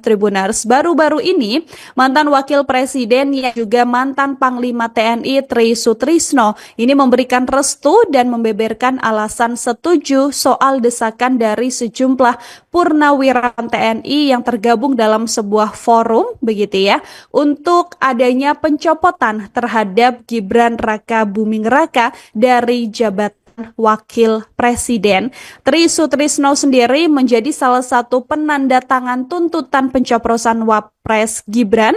Tribuners. Baru-baru ini mantan Wakil Presiden yang juga mantan Panglima TNI Tri Sutrisno ini memberikan restu dan membeberkan alasan setuju soal desakan dari sejumlah purnawirawan TNI yang tergabung dalam sebuah forum begitu ya untuk adanya pencopotan terhadap Gibran Raka Buming Raka dari jabatan Wakil Presiden. Tri Sutrisno sendiri menjadi salah satu penanda tangan tuntutan pencoblosan Wapres Gibran,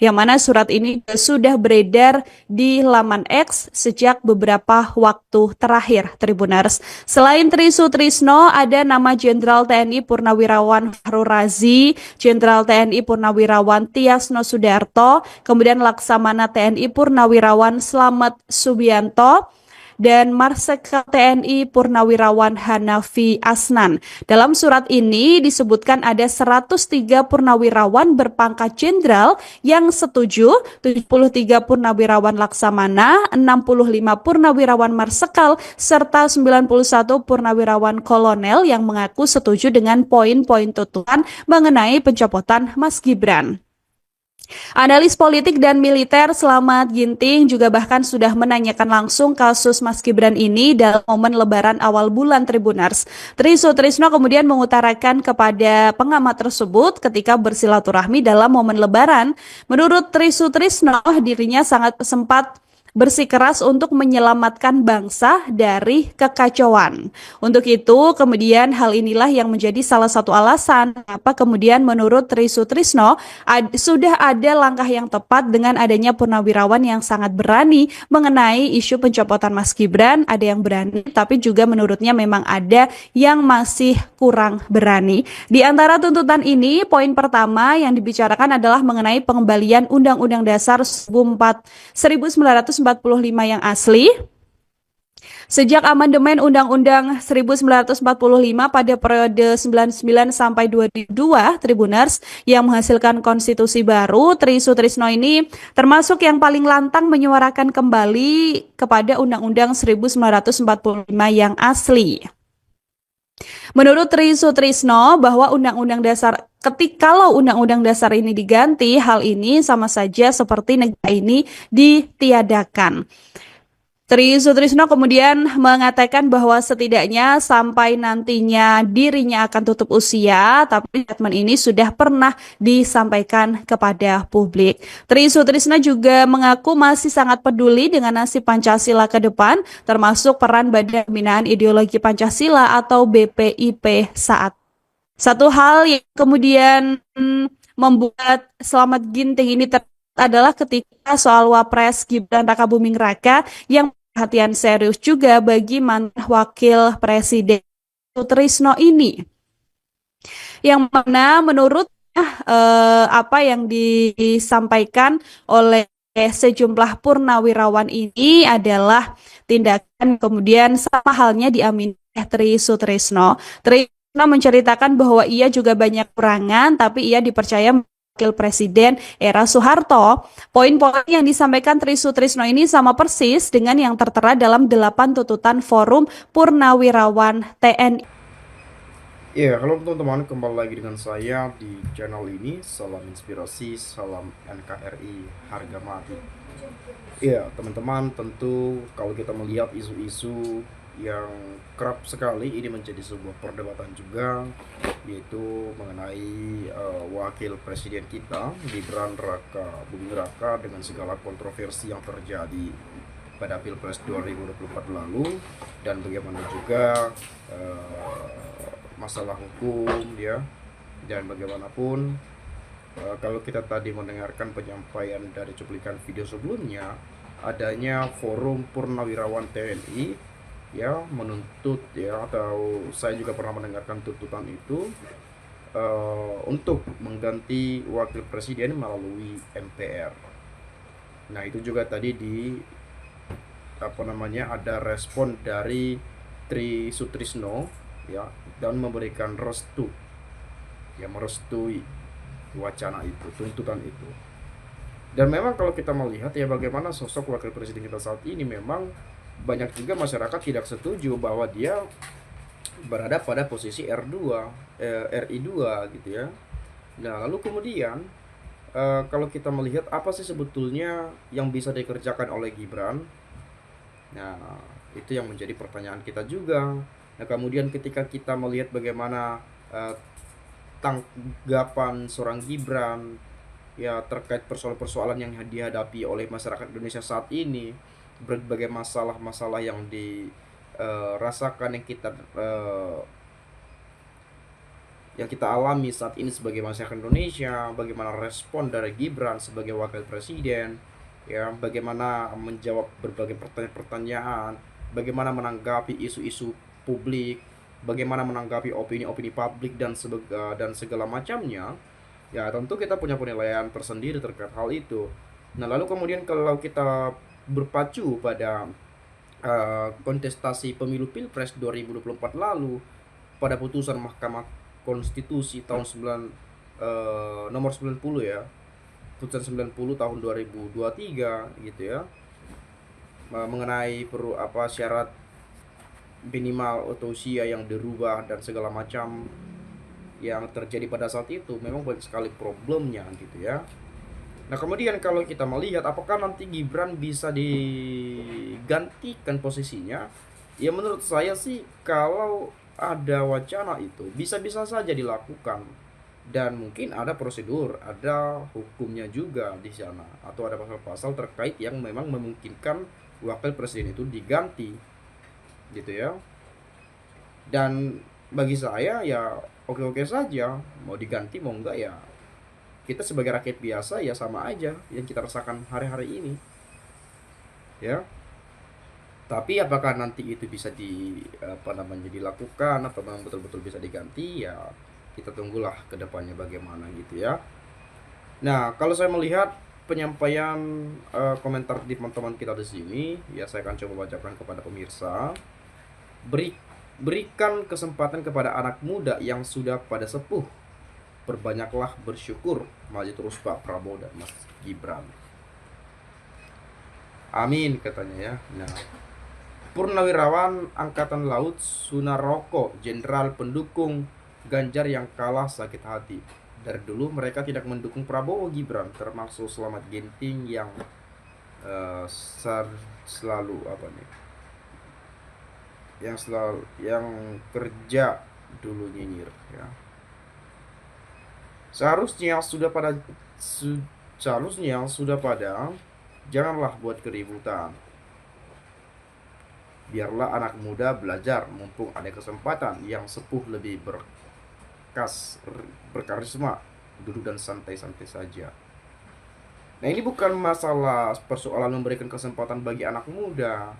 yang mana surat ini sudah beredar di laman X sejak beberapa waktu terakhir, Tribuners. Selain Tri Sutrisno, ada nama Jenderal TNI Purnawirawan Fahrul Razi, Jenderal TNI Purnawirawan Tiasno Sudarto, kemudian Laksamana TNI Purnawirawan Slamet Subianto, dan Marsikal TNI Purnawirawan Hanafi Asnan. Dalam surat ini disebutkan ada 103 purnawirawan berpangkat jenderal yang setuju, 73 purnawirawan laksamana, 65 purnawirawan marsikal, serta 91 purnawirawan kolonel yang mengaku setuju dengan poin-poin tuntutan mengenai pencopotan Mas Gibran. Analis politik dan militer Slamet Ginting juga bahkan sudah menanyakan langsung kasus Mas Gibran ini dalam momen lebaran awal bulan, Tribuners. Tri Sutrisno kemudian mengutarakan kepada pengamat tersebut ketika bersilaturahmi dalam momen lebaran. Menurut Tri Sutrisno, dirinya sangat sempat bersikeras untuk menyelamatkan bangsa dari kekacauan. Untuk itu, kemudian hal inilah yang menjadi salah satu alasan apa kemudian menurut Tri Sutrisno sudah ada langkah yang tepat dengan adanya purnawirawan yang sangat berani mengenai isu pencopotan Mas Gibran. Ada yang berani, tapi juga menurutnya memang ada yang masih kurang berani. Di antara tuntutan ini, poin pertama yang dibicarakan adalah mengenai pengembalian Undang-Undang Dasar 1945 yang asli. Sejak amandemen Undang-Undang 1945 pada periode 99 sampai 2002, Tribuners, yang menghasilkan konstitusi baru, Tri Sutrisno ini termasuk yang paling lantang menyuarakan kembali kepada Undang-Undang 1945 yang asli. Menurut Tri Sutrisno bahwa kalau Undang-Undang Dasar ini diganti, hal ini sama saja seperti negara ini ditiadakan. Tri Sutrisno kemudian mengatakan bahwa setidaknya sampai nantinya dirinya akan tutup usia, tapi statement ini sudah pernah disampaikan kepada publik. Tri Sutrisno juga mengaku masih sangat peduli dengan nasib Pancasila ke depan, termasuk peran Badan Pembinaan Ideologi Pancasila atau BPIP saat. Satu hal yang kemudian membuat Slamet Ginting ini adalah ketika soal Wapres Gibran Raka Buming Raka yang perhatian serius juga bagi mantan Wakil Presiden Sutrisno ini, yang mana menurut apa yang disampaikan oleh sejumlah purnawirawan ini adalah tindakan kemudian sama halnya diamini Tri Sutrisno. Tri Sutrisno menceritakan bahwa ia juga banyak kurangan, tapi ia dipercaya Wakil Presiden era Soeharto. Poin-poin yang disampaikan Tri Sutrisno ini sama persis dengan yang tertera dalam 8 tuntutan Forum Purnawirawan TNI. Ya, halo teman-teman, kembali lagi dengan saya di channel ini. Salam inspirasi, salam NKRI, harga mati. Ya, teman-teman, tentu kalau kita melihat isu-isu yang kerap sekali ini menjadi sebuah perdebatan juga, yaitu mengenai wakil presiden kita Gibran Raka Buming Raka dengan segala kontroversi yang terjadi pada Pilpres 2024 lalu, dan bagaimana juga masalah hukum ya, dan bagaimanapun kalau kita tadi mendengarkan penyampaian dari cuplikan video sebelumnya, adanya Forum Purnawirawan TNI ya menuntut ya, atau saya juga pernah mendengarkan tuntutan itu untuk mengganti wakil presiden melalui MPR. Nah, itu juga tadi ada respon dari Tri Sutrisno ya, dan memberikan restu ya, merestui wacana itu, tuntutan itu. Dan memang kalau kita melihat ya bagaimana sosok wakil presiden kita saat ini, memang banyak juga masyarakat tidak setuju bahwa dia berada pada posisi RI2 gitu ya. Nah, lalu kemudian kalau kita melihat apa sih sebetulnya yang bisa dikerjakan oleh Gibran, nah itu yang menjadi pertanyaan kita juga. Nah, kemudian ketika kita melihat bagaimana eh, tanggapan seorang Gibran ya terkait persoalan-persoalan yang dihadapi oleh masyarakat Indonesia saat ini, berbagai masalah-masalah yang dirasakan yang kita alami saat ini sebagai masyarakat Indonesia, bagaimana respon dari Gibran sebagai wakil presiden, ya, bagaimana menjawab berbagai pertanyaan-pertanyaan, bagaimana menanggapi isu-isu publik, bagaimana menanggapi opini-opini publik dan segala macamnya. Ya, tentu kita punya penilaian tersendiri terkait hal itu. Nah, lalu kemudian kalau kita berpacu pada kontestasi pemilu Pilpres 2024 lalu, pada putusan Mahkamah Konstitusi tahun nomor 90 ya, putusan 90 tahun 2023 gitu ya, mengenai syarat minimal atau usia yang dirubah dan segala macam yang terjadi pada saat itu, memang banyak sekali problemnya gitu ya. Nah, kemudian kalau kita melihat apakah nanti Gibran bisa digantikan posisinya, ya menurut saya sih kalau ada wacana itu bisa-bisa saja dilakukan, dan mungkin ada prosedur, ada hukumnya juga di sana, atau ada pasal-pasal terkait yang memang memungkinkan wakil presiden itu diganti gitu ya. Dan bagi saya ya oke-oke saja, mau diganti mau enggak ya, kita sebagai rakyat biasa ya sama aja yang kita rasakan hari-hari ini ya. Tapi apakah nanti itu bisa dilakukan atau memang betul-betul bisa diganti, ya kita tunggulah ke depannya bagaimana gitu ya. Nah, kalau saya melihat penyampaian komentar di teman-teman kita di sini, ya saya akan coba bacakan kepada pemirsa. Berikan kesempatan kepada anak muda yang sudah pada sepuh. Perbanyaklah bersyukur. Maju terus Pak Prabowo dan Mas Gibran. Amin katanya ya. Nah, Purnawirawan Angkatan Laut Sunaroko, jenderal pendukung Ganjar yang kalah sakit hati. Dari dulu mereka tidak mendukung Prabowo Gibran, termasuk Selamat Ginting yang selalu apa nih? Yang kerja dulu nyinyir ya. Seharusnya sudah pada janganlah buat keributan. Biarlah anak muda belajar mumpung ada kesempatan, yang sepuh lebih berkarisma, duduk dan santai-santai saja. Nah, ini bukan masalah persoalan memberikan kesempatan bagi anak muda.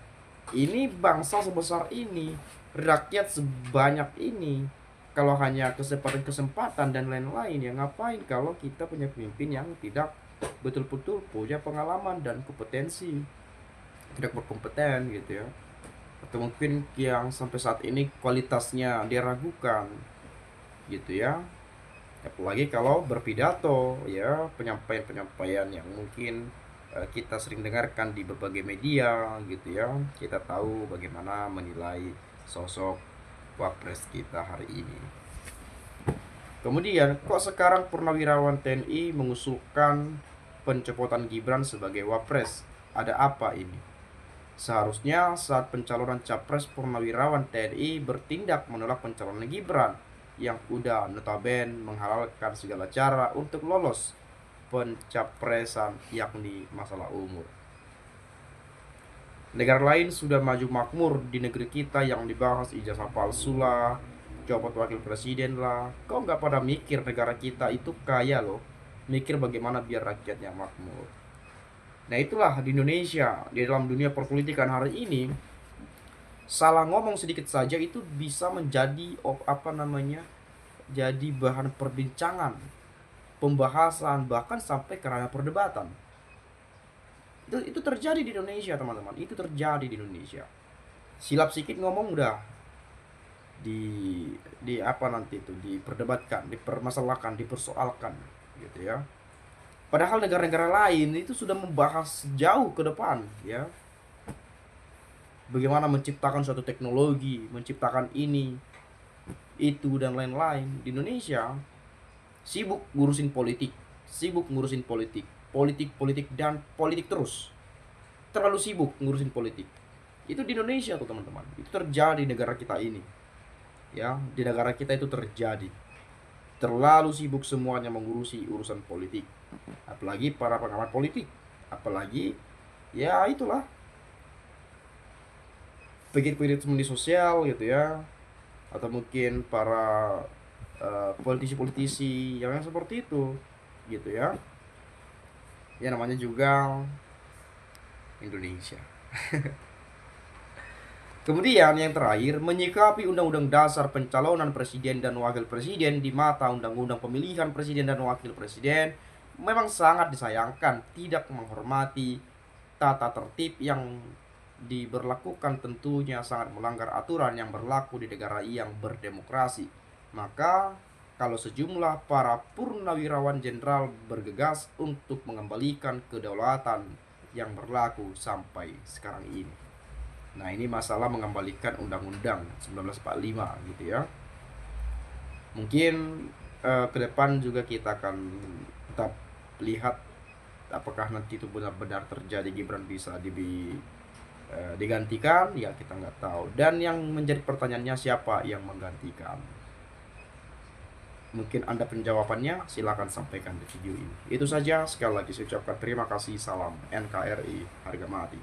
Ini bangsa sebesar ini, rakyat sebanyak ini. Kalau hanya kesempatan dan lain-lain, ya ngapain kalau kita punya pemimpin yang tidak betul-betul punya pengalaman dan kompetensi, tidak berkompeten gitu ya, atau mungkin yang sampai saat ini kualitasnya diragukan gitu ya. Apalagi kalau berpidato ya, penyampaian yang mungkin kita sering dengarkan di berbagai media gitu ya. Kita tahu bagaimana menilai sosok wapres kita hari ini. Kemudian kok sekarang Purnawirawan TNI mengusulkan pencopotan Gibran sebagai wapres? Ada apa ini? Seharusnya saat pencalonan capres Purnawirawan TNI bertindak menolak pencalonan Gibran yang udah notaben menghalalkan segala cara untuk lolos pencapresan, yakni masalah umur. Negara lain sudah maju makmur, di negeri kita yang dibahas ijazah palsu lah, copot wakil presiden lah. Kok nggak pada mikir negara kita itu kaya loh, mikir bagaimana biar rakyatnya makmur. Nah, itulah di Indonesia, di dalam dunia perpolitikan hari ini, salah ngomong sedikit saja itu bisa menjadi jadi bahan perbincangan, pembahasan, bahkan sampai ke ranah perdebatan. Itu terjadi di Indonesia, teman-teman. Itu terjadi di Indonesia. Silap sedikit ngomong udah diperdebatkan, dipermasalahkan, dipersoalkan gitu ya. Padahal negara-negara lain itu sudah membahas jauh ke depan ya, bagaimana menciptakan suatu teknologi, menciptakan ini, itu dan lain-lain. Di Indonesia sibuk ngurusin politik, sibuk ngurusin politik, politik dan politik terus. Terlalu sibuk ngurusin politik. Itu di Indonesia tuh teman-teman. Itu terjadi di negara kita ini. Ya, di negara kita itu terjadi. Terlalu sibuk semuanya mengurusi urusan politik. Apalagi para pengamat politik. Apalagi ya itulah pegiat-pegiat media sosial gitu ya, atau mungkin para politisi-politisi yang seperti itu gitu ya. Ya namanya juga Indonesia. Kemudian yang terakhir, menyikapi Undang-Undang Dasar Pencalonan Presiden dan Wakil Presiden di mata Undang-Undang Pemilihan Presiden dan Wakil Presiden memang sangat disayangkan tidak menghormati tata tertib yang diberlakukan, tentunya sangat melanggar aturan yang berlaku di negara yang berdemokrasi. Maka kalau sejumlah para purnawirawan jenderal bergegas untuk mengembalikan kedaulatan yang berlaku sampai sekarang ini. Nah, ini masalah mengembalikan Undang-Undang 1945 gitu ya. Mungkin ke depan juga kita akan tetap lihat apakah nanti itu benar-benar terjadi, Gibran bisa digantikan, ya kita nggak tahu. Dan yang menjadi pertanyaannya, siapa yang menggantikan? Mungkin Anda penjawabannya, silahkan sampaikan di video ini. Itu saja, sekali lagi saya ucapkan terima kasih, salam NKRI harga mati.